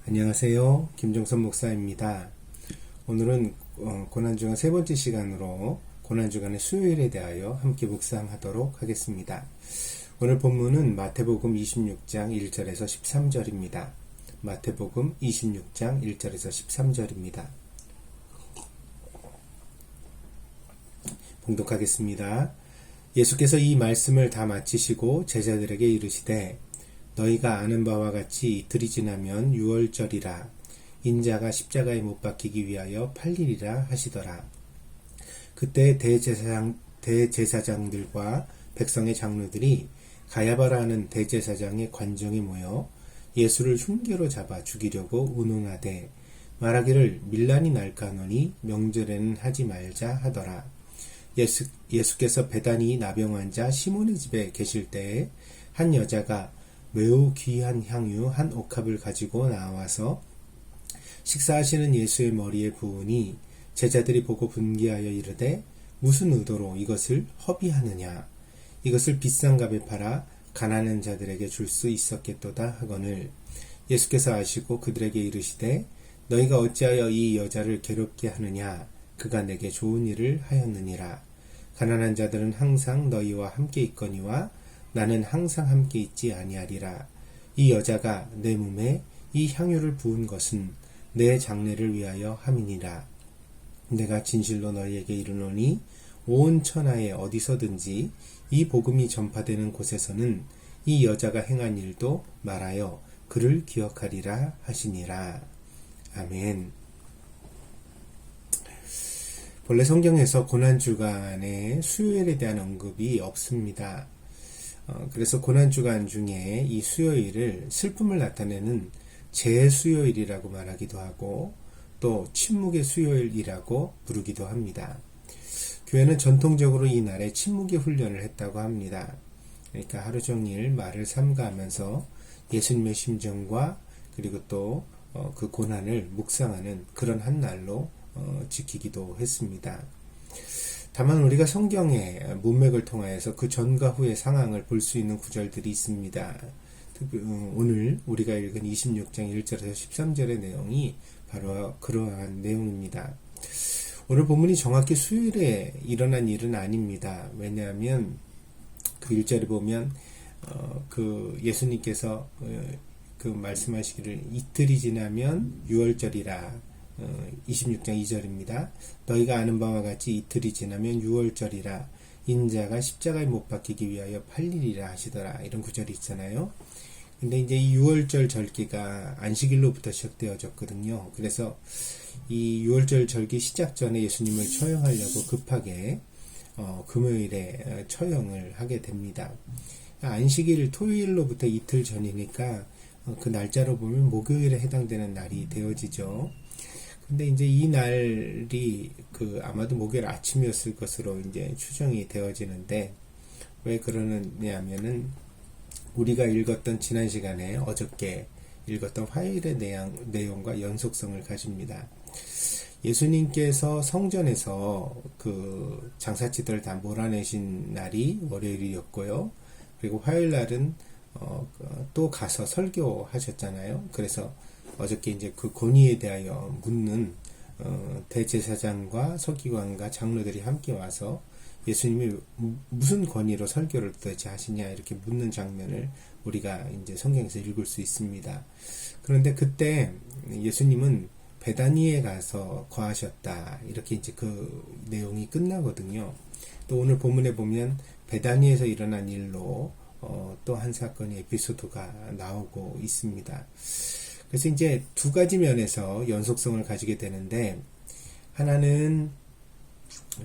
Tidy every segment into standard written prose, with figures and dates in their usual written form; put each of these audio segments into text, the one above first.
안녕하세요. 김종선 목사입니다. 오늘은 고난주간 세 번째 시간으로 고난주간의 수요일에 대하여 함께 묵상하도록 하겠습니다. 오늘 본문은 마태복음 26장 1절에서 13절입니다. 마태복음 26장 1절에서 13절입니다. 봉독하겠습니다. 예수께서 이 말씀을 다 마치시고 제자들에게 이르시되 너희가 아는 바와 같이 이틀이 지나면 유월절이라 인자가 십자가에 못 박히기 위하여 팔리리라 하시더라. 그때 대제사장들과 백성의 장로들이 가야바라 하는 대제사장의 관정에 모여 예수를 흉계로 잡아 죽이려고 운운하되 말하기를 밀란이 날까 하노니 명절에는 하지 말자 하더라. 예수께서 베다니 나병 환자 시몬의 집에 계실 때에 한 여자가 매우 귀한 향유 한 옥합을 가지고 나와서 식사하시는 예수의 머리에 부으니 제자들이 보고 분개하여 이르되 무슨 의도로 이것을 허비하느냐. 이것을 비싼 값에 팔아 가난한 자들에게 줄 수 있었겠도다 하거늘 예수께서 아시고 그들에게 이르시되 너희가 어찌하여 이 여자를 괴롭게 하느냐. 그가 내게 좋은 일을 하였느니라. 가난한 자들은 항상 너희와 함께 있거니와 나는 항상 함께 있지 아니하리라. 이 여자가 내 몸에 이 향유를 부은 것은 내 장례를 위하여 함이니라. 내가 진실로 너희에게 이르노니 온 천하에 어디서든지 이 복음이 전파되는 곳에서는 이 여자가 행한 일도 말하여 그를 기억하리라 하시니라. 아멘. 본래 성경에서 고난주간에 수요일에 대한 언급이 없습니다. 그래서 고난주간 중에 이 수요일을 슬픔을 나타내는 재수요일이라고 말하기도 하고 또 침묵의 수요일이라고 부르기도 합니다. 교회는 전통적으로 이 날에 침묵의 훈련을 했다고 합니다. 그러니까 하루 종일 말을 삼가하면서 예수님의 심정과 그리고 또 그 고난을 묵상하는 그런 한 날로 지키기도 했습니다. 다만 우리가 성경의 문맥을 통하여서 그 전과 후의 상황을 볼 수 있는 구절들이 있습니다. 오늘 우리가 읽은 26장 1절에서 13절의 내용이 바로 그러한 내용입니다. 오늘 본문이 정확히 수요일에 일어난 일은 아닙니다. 왜냐하면 그 1절에 보면 그 예수님께서 그 말씀하시기를 이틀이 지나면 유월절이라 26장 2절입니다. 너희가 아는 바와 같이 이틀이 지나면 유월절이라 인자가 십자가에 못 박히기 위하여 팔리리라 하시더라. 이런 구절이 있잖아요. 근데 이제 이 유월절 절기가 안식일로부터 시작되어졌거든요. 그래서 이 유월절 절기 시작 전에 예수님을 처형하려고 급하게 금요일에 처형을 하게 됩니다. 안식일 토요일로부터 이틀 전이니까 그 날짜로 보면 목요일에 해당되는 날이 되어지죠. 근데 이제 이 날이 아마도 목요일 아침이었을 것으로 이제 추정이 되어지는데 왜 그러느냐면은 우리가 읽었던 지난 시간에 어저께 읽었던 화요일의 내용과 연속성을 가집니다. 예수님께서 성전에서 그 장사치들을 다 몰아내신 날이 월요일이었고요. 그리고 화요일 날은 또 가서 설교하셨잖아요. 그래서 어저께 이제 그 권위에 대하여 묻는 대제사장과 서기관과 장로들이 함께 와서 예수님이 무슨 권위로 설교를 도대체 하시냐 이렇게 묻는 장면을 우리가 이제 성경에서 읽을 수 있습니다. 그런데 그때 예수님은 베다니에 가서 거하셨다 이렇게 이제 그 내용이 끝나거든요. 또 오늘 본문에 보면 베다니에서 일어난 일로 또 한 사건의 에피소드가 나오고 있습니다. 그래서 이제 두 가지 면에서 연속성을 가지게 되는데 하나는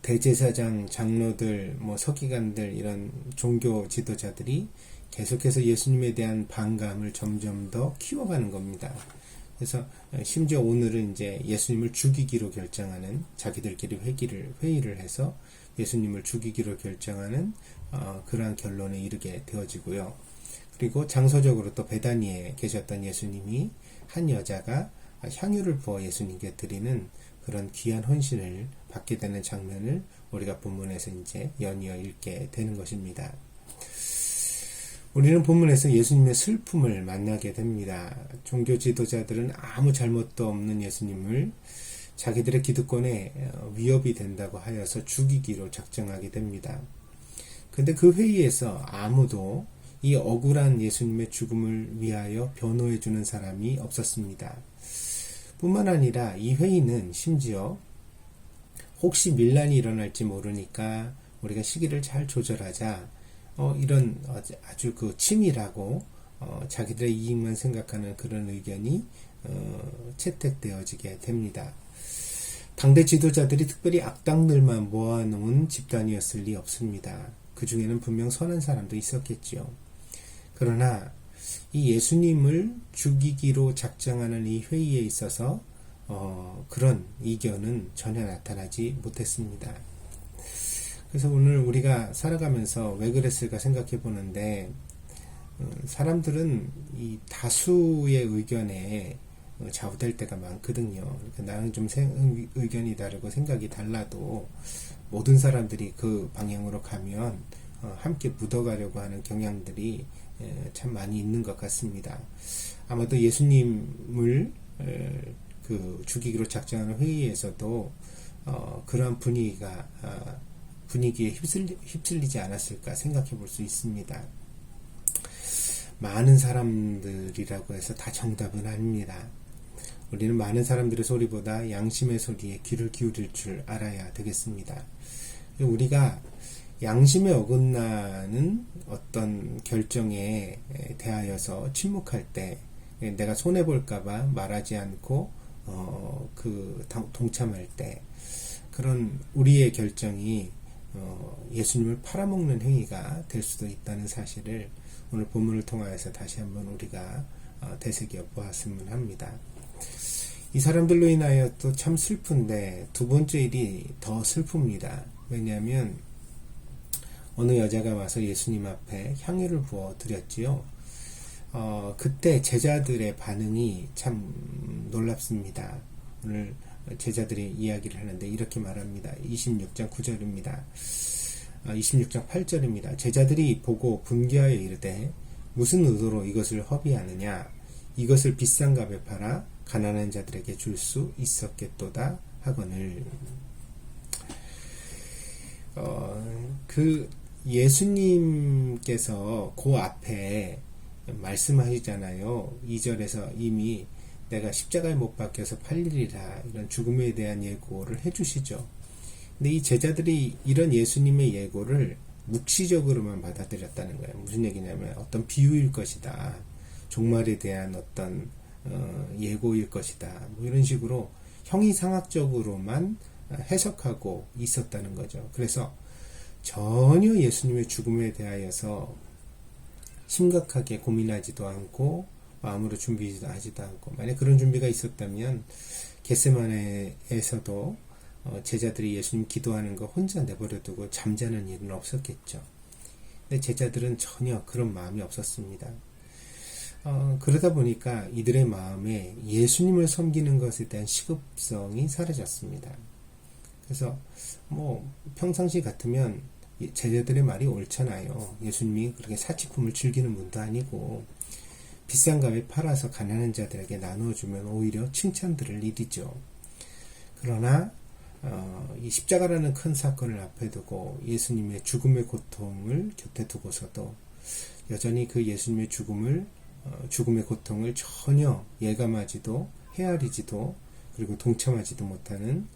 대제사장, 장로들, 서기관들 이런 종교 지도자들이 계속해서 예수님에 대한 반감을 점점 더 키워가는 겁니다. 그래서 심지어 오늘은 이제 예수님을 죽이기로 결정하는 자기들끼리 회의를 해서 예수님을 죽이기로 결정하는 그러한 결론에 이르게 되어지고요. 그리고 장소적으로 또 베다니에 계셨던 예수님이 한 여자가 향유를 부어 예수님께 드리는 그런 귀한 헌신을 받게 되는 장면을 우리가 본문에서 이제 연이어 읽게 되는 것입니다. 우리는 본문에서 예수님의 슬픔을 만나게 됩니다. 종교 지도자들은 아무 잘못도 없는 예수님을 자기들의 기득권에 위협이 된다고 하여서 죽이기로 작정하게 됩니다. 근데 그 회의에서 아무도 이 억울한 예수님의 죽음을 위하여 변호해주는 사람이 없었습니다. 뿐만 아니라 이 회의는 심지어 혹시 밀란이 일어날지 모르니까 우리가 시기를 잘 조절하자, 이런 아주 그 치밀하고 자기들의 이익만 생각하는 그런 의견이 채택되어지게 됩니다. 당대 지도자들이 특별히 악당들만 모아놓은 집단이었을 리 없습니다. 그 중에는 분명 선한 사람도 있었겠지요. 그러나 이 예수님을 죽이기로 작정하는 이 회의에 있어서 그런 이견은 전혀 나타나지 못했습니다. 그래서 오늘 우리가 살아가면서 왜 그랬을까 생각해 보는데, 사람들은 이 다수의 의견에 좌우될 때가 많거든요. 그러니까 나는 좀 의견이 다르고 생각이 달라도 모든 사람들이 그 방향으로 가면 함께 묻어가려고 하는 경향들이 참 많이 있는 것 같습니다. 아마도 예수님을 그 죽이기로 작정하는 회의에서도 그러한 분위기에 휩쓸리지 않았을까 생각해 볼 수 있습니다. 많은 사람들이라고 해서 다 정답은 아닙니다. 우리는 많은 사람들의 소리보다 양심의 소리에 귀를 기울일 줄 알아야 되겠습니다. 우리가 양심에 어긋나는 어떤 결정에 대하여서 침묵할 때, 내가 손해볼까봐 말하지 않고 동참할 때, 그런 우리의 결정이 예수님을 팔아먹는 행위가 될 수도 있다는 사실을 오늘 본문을 통하여서 다시 한번 우리가 되새겨 보았으면 합니다. 이 사람들로 인하여 또 참 슬픈데 두 번째 일이 더 슬픕니다. 왜냐하면 어느 여자가 와서 예수님 앞에 향유를 부어 드렸지요. 그때 제자들의 반응이 참 놀랍습니다. 오늘 제자들이 이야기를 하는데 이렇게 말합니다. 26장 9절입니다. 26장 8절입니다. 제자들이 보고 분개하여 이르되 무슨 의도로 이것을 허비하느냐? 이것을 비싼 값에 팔아 가난한 자들에게 줄 수 있었겠도다 하거늘. 그 예수님께서 그 앞에 말씀하시잖아요. 2절에서 이미 내가 십자가에 못 박혀서 팔리리라, 이런 죽음에 대한 예고를 해주시죠. 근데 이 제자들이 이런 예수님의 예고를 묵시적으로만 받아들였다는 거예요. 무슨 얘기냐면 어떤 비유일 것이다, 종말에 대한 어떤 예고일 것이다, 뭐 이런 식으로 형이상학적으로만 해석하고 있었다는 거죠. 그래서 전혀 예수님의 죽음에 대하여서 심각하게 고민하지도 않고 마음으로 준비하지도 않고, 만약 그런 준비가 있었다면 겟세마네에서도 제자들이 예수님 기도하는 거 혼자 내버려두고 잠자는 일은 없었겠죠. 근데 제자들은 전혀 그런 마음이 없었습니다. 그러다 보니까 이들의 마음에 예수님을 섬기는 것에 대한 시급성이 사라졌습니다. 그래서 평상시 같으면 제자들의 말이 옳잖아요. 예수님이 그렇게 사치품을 즐기는 분도 아니고 비싼 값에 팔아서 가난한 자들에게 나누어주면 오히려 칭찬들을 일이죠. 그러나 이 십자가라는 큰 사건을 앞에 두고 예수님의 죽음의 고통을 곁에 두고서도 여전히 그 예수님의 죽음의 고통을 전혀 예감하지도 헤아리지도 그리고 동참하지도 못하는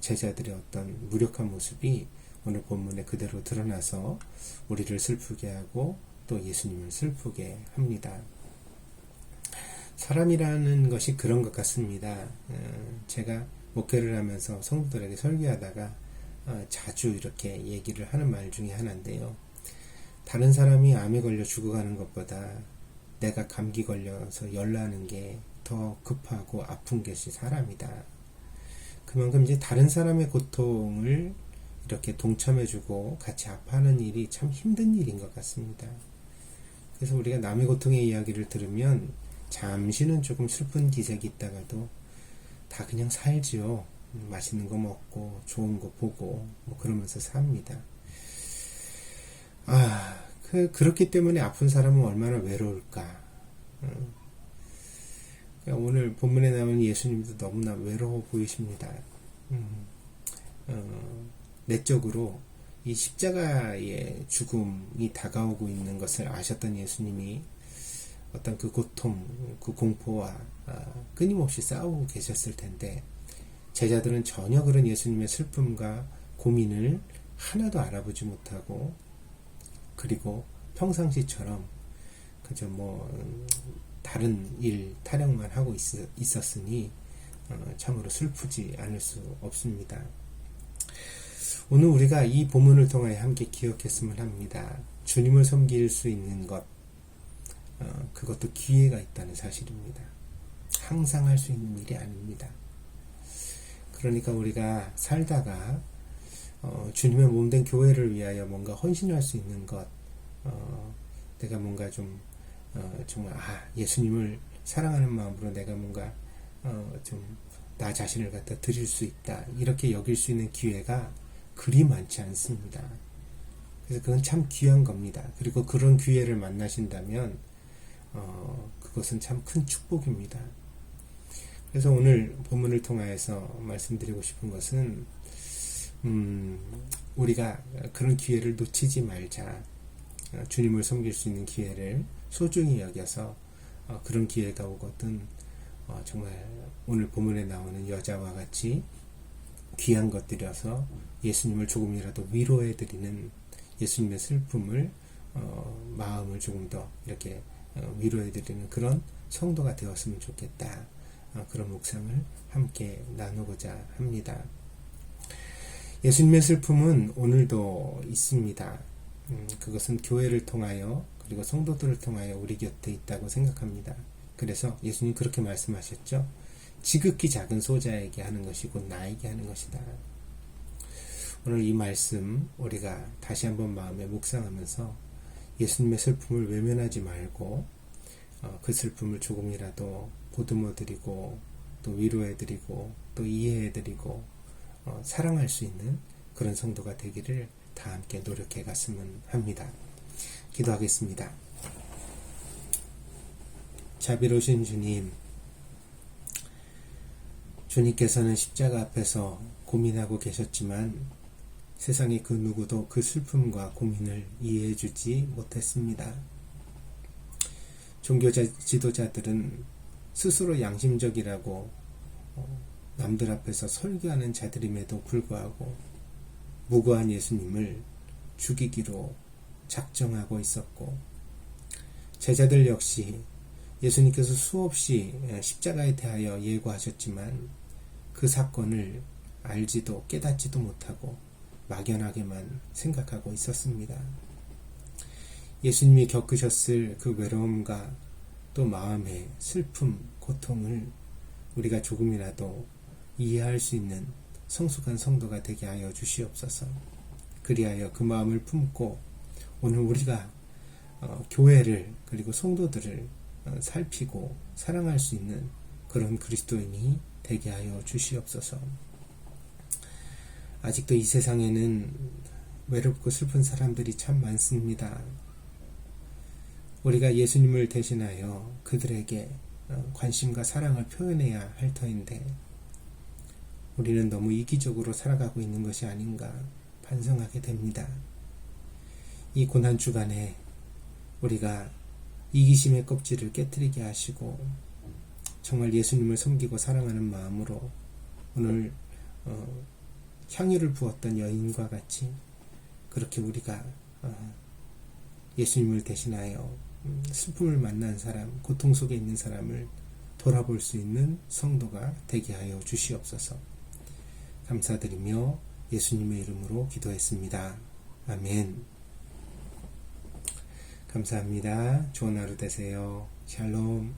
제자들의 어떤 무력한 모습이 오늘 본문에 그대로 드러나서 우리를 슬프게 하고 또 예수님을 슬프게 합니다. 사람이라는 것이 그런 것 같습니다. 제가 목회를 하면서 성도들에게 설교하다가 자주 이렇게 얘기를 하는 말 중에 하나인데요. 다른 사람이 암에 걸려 죽어가는 것보다 내가 감기 걸려서 열나는 게 더 급하고 아픈 것이 사람이다. 그만큼 이제 다른 사람의 고통을 이렇게 동참해주고 같이 아파하는 일이 참 힘든 일인 것 같습니다. 그래서 우리가 남의 고통의 이야기를 들으면 잠시는 조금 슬픈 기색이 있다가도 다 그냥 살지요. 맛있는 거 먹고 좋은 거 보고 그러면서 삽니다. 그렇기 때문에 아픈 사람은 얼마나 외로울까. 그러니까 오늘 본문에 나오는 예수님도 너무나 외로워 보이십니다. 내적으로 이 십자가의 죽음이 다가오고 있는 것을 아셨던 예수님이 어떤 그 고통, 그 공포와 끊임없이 싸우고 계셨을 텐데, 제자들은 전혀 그런 예수님의 슬픔과 고민을 하나도 알아보지 못하고, 그리고 평상시처럼 그저 다른 일 타령만 하고 있었으니 참으로 슬프지 않을 수 없습니다. 오늘 우리가 이 본문을 통하여 함께 기억했으면 합니다. 주님을 섬길 수 있는 것, 그것도 기회가 있다는 사실입니다. 항상 할 수 있는 일이 아닙니다. 그러니까 우리가 살다가 주님의 몸된 교회를 위하여 뭔가 헌신할 수 있는 것, 내가 뭔가 좀 정말 예수님을 사랑하는 마음으로 내가 뭔가 좀 나 자신을 갖다 드릴 수 있다, 이렇게 여길 수 있는 기회가 그리 많지 않습니다. 그래서 그건 참 귀한 겁니다. 그리고 그런 기회를 만나신다면 그것은 참 큰 축복입니다. 그래서 오늘 본문을 통하여서 말씀드리고 싶은 것은 우리가 그런 기회를 놓치지 말자. 주님을 섬길 수 있는 기회를 소중히 여겨서 그런 기회가 오거든 정말 오늘 본문에 나오는 여자와 같이 귀한 것들이어서 예수님을 조금이라도 위로해드리는, 예수님의 슬픔을 마음을 조금 더 이렇게 위로해드리는 그런 성도가 되었으면 좋겠다. 그런 묵상을 함께 나누고자 합니다. 예수님의 슬픔은 오늘도 있습니다. 그것은 교회를 통하여 그리고 성도들을 통하여 우리 곁에 있다고 생각합니다. 그래서 예수님 그렇게 말씀하셨죠. 지극히 작은 소자에게 하는 것이 곧 나에게 하는 것이다. 오늘 이 말씀 우리가 다시 한번 마음에 묵상하면서 예수님의 슬픔을 외면하지 말고 그 슬픔을 조금이라도 보듬어드리고 또 위로해드리고 또 이해해드리고 사랑할 수 있는 그런 성도가 되기를 다 함께 노력해 갔으면 합니다. 기도하겠습니다. 자비로우신 주님, 주님께서는 십자가 앞에서 고민하고 계셨지만 세상의 그 누구도 그 슬픔과 고민을 이해해 주지 못했습니다. 종교 지도자들은 스스로 양심적이라고 남들 앞에서 설교하는 자들임에도 불구하고 무고한 예수님을 죽이기로 작정하고 있었고, 제자들 역시 예수님께서 수없이 십자가에 대하여 예고하셨지만 그 사건을 알지도 깨닫지도 못하고 막연하게만 생각하고 있었습니다. 예수님이 겪으셨을 그 외로움과 또 마음의 슬픔, 고통을 우리가 조금이라도 이해할 수 있는 성숙한 성도가 되게 하여 주시옵소서. 그리하여 그 마음을 품고 오늘 우리가 교회를 그리고 성도들을 살피고 사랑할 수 있는 그런 그리스도인이 되게 하여 주시옵소서. 아직도 이 세상에는 외롭고 슬픈 사람들이 참 많습니다. 우리가 예수님을 대신하여 그들에게 관심과 사랑을 표현해야 할 터인데 우리는 너무 이기적으로 살아가고 있는 것이 아닌가 반성하게 됩니다. 이 고난주간에 우리가 이기심의 껍질을 깨트리게 하시고 정말 예수님을 섬기고 사랑하는 마음으로 오늘 향유를 부었던 여인과 같이 그렇게 우리가 예수님을 대신하여 슬픔을 만난 사람, 고통 속에 있는 사람을 돌아볼 수 있는 성도가 되게 하여 주시옵소서. 감사드리며 예수님의 이름으로 기도했습니다. 아멘. 감사합니다. 좋은 하루 되세요. 샬롬.